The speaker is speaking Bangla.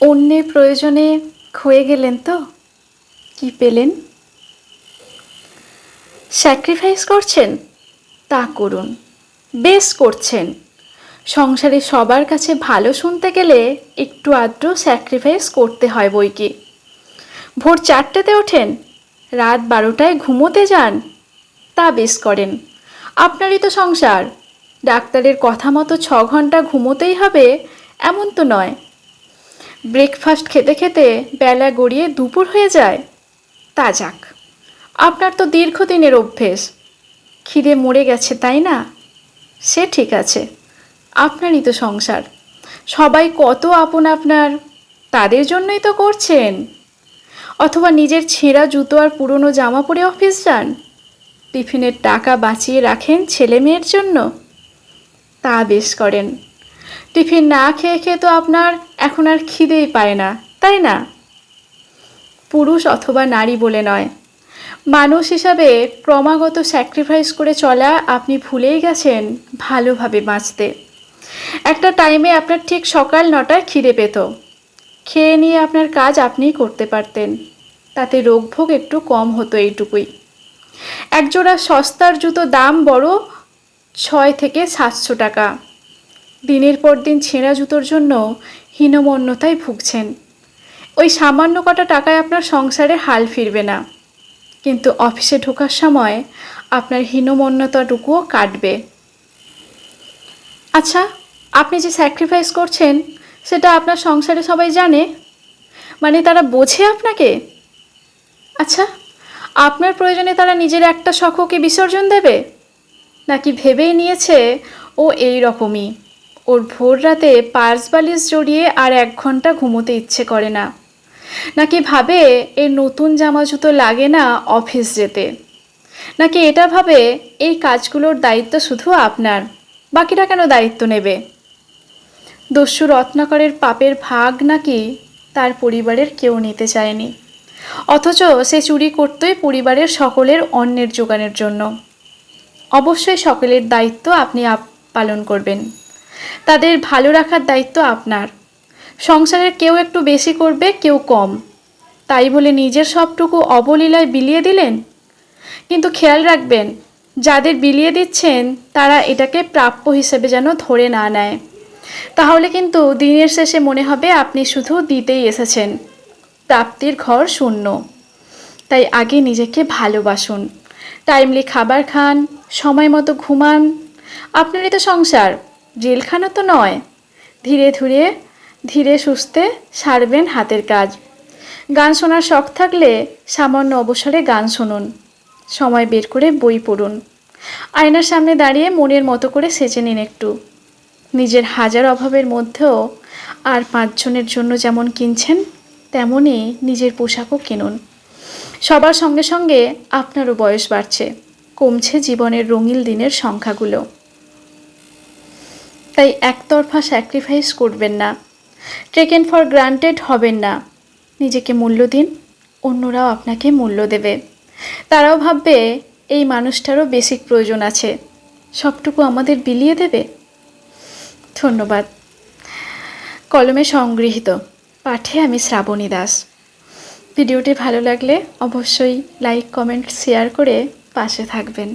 অন্যের প্রয়োজনে ক্ষয়ে গেলেন তো কি পেলেন? স্যাক্রিফাইস করছেন, তা করুন, বেশ করছেন। সংসারে সবার কাছে ভালো শুনতে গেলে একটু আধটু স্যাক্রিফাইস করতে হয় বইকি। ভোর 4টেতে ওঠেন, রাত 12টায় ঘুমোতে যান, তা বেশ করেন। আপনারই তো সংসার, ডাক্তারের কথা মতো 6 ঘন্টা ঘুমোতেই হবে এমন তো নয়। ব্রেকফাস্ট খেতে খেতে বেলা গড়িয়ে দুপুর হয়ে যায়, তা যাক, আপনার তো দীর্ঘদিনের অভ্যেস। খিদে মরে গেছে তাই না? সে ঠিক আছে, আপনারই তো সংসার, সবাই কত আপন আপনার, তাদের জন্যই তো করছেন। অথবা নিজের ছেঁড়া জুতো আর পুরনো জামা পরে অফিস যান, টিফিনের টাকা বাঁচিয়ে রাখেন ছেলে মেয়ের জন্য, তা বেশ করেন। টিফিন না খেয়ে খেয়ে তো আপনার এখন আর খিদেই পায় না, তাই না? পুরুষ অথবা নারী বলে নয়, মানুষ হিসাবে ক্রমাগত স্যাক্রিফাইস করে চলা আপনি ভুলেই গেছেন ভালোভাবে বাঁচতে। একটা টাইমে আপনার ঠিক সকাল 9টায় খিদে পেত, খেয়ে নিয়ে আপনার কাজ আপনিই করতে পারতেন, তাতে রোগভোগ একটু কম হতো, এইটুকুই। একজোড়া সস্তার জুতো দাম বড় 600 থেকে 700 টাকা। দিনের পর দিন ছেঁড়া জুতোর জন্য হীনমন্যতায় ভুগছেন। ওই সামান্য কটা টাকায় আপনার সংসারে হাল ফিরবে না, কিন্তু অফিসে ঢোকার সময় আপনার হীনমন্যতাটুকুও কাটবে। আচ্ছা, আপনি যে স্যাক্রিফাইস করছেন সেটা আপনার সংসারে সবাই জানে? মানে তারা বোঝে আপনাকে? আচ্ছা, আপনার প্রয়োজনে তারা নিজের একটা শখকে বিসর্জন দেবে? নাকি ভেবেই নিয়েছে ও এই রকমই, ওর ভোর রাতে পার্স বালিশ জড়িয়ে আর 1 ঘন্টা ঘুমোতে ইচ্ছে করে না? নাকি ভাবে এর নতুন জামা জুতো লাগে না অফিস যেতে? নাকি এটা ভাবে এই কাজগুলোর দায়িত্ব শুধু আপনার, বাকিরা কেন দায়িত্ব নেবে? দস্যু রত্নাকরের পাপের ভাগ নাকি তার পরিবারের কেউ নিতে চায়নি, অথচ সে চুরি করতই পরিবারের সকলের অন্নের জোগানের জন্য। অবশ্যই সকলের দায়িত্ব আপনি পালন করবেন, তাদের ভালো রাখার দায়িত্ব আপনার। সংসারের কেউ একটু বেশি করবে, কেউ কম, তাই বলে নিজের সবটুকু অবলীলায় বিলিয়ে দিলেন? কিন্তু খেয়াল রাখবেন, যাদের বিলিয়ে দিচ্ছেন তারা এটাকে প্রাপ্য হিসেবে যেন ধরে না নেয়, তাহলে কিন্তু দিনের শেষে মনে হবে আপনি শুধু দিতেই এসেছেন, প্রাপ্তির ঘর শূন্য। তাই আগে নিজেকে ভালোবাসুন, টাইমলি খাবার খান, সময় মতো ঘুমান। আপনারই তো সংসার, জেলখানা তো নয়। ধীরে ধীরে ধীরে সুস্থে সারবেন হাতের কাজ। গান শোনার শখ থাকলে সামান্য অবসরে গান শুনুন, সময় বের করে বই পড়ুন, আয়নার সামনে দাঁড়িয়ে মনের মতো করে সেজে নিন একটু। নিজের হাজার অভাবের মধ্যেও আর 5 জনের জন্য যেমন কিনছেন তেমনই নিজের পোশাকও কিনুন। সবার সঙ্গে সঙ্গে আপনারও বয়স বাড়ছে, কমছে জীবনের রঙিন দিনের সংখ্যাগুলো। তাই একতরফা স্যাক্রিফাইস করবেন না, টেকেন ফর গ্রান্টেড হবেন না। নিজেকে মূল্য দিন, অন্যরাও আপনাকে মূল্য দেবে। তারাও ভাববে এই মানুষটারও বেসিক প্রয়োজন আছে, সবটুকু আমাদের বিলিয়ে দেবে। ধন্যবাদ। কলমে সংগৃহীত, পাঠে আমি শ্রাবণী দাস। ভিডিওটি ভালো লাগলে অবশ্যই লাইক, কমেন্ট, শেয়ার করে পাশে থাকবেন।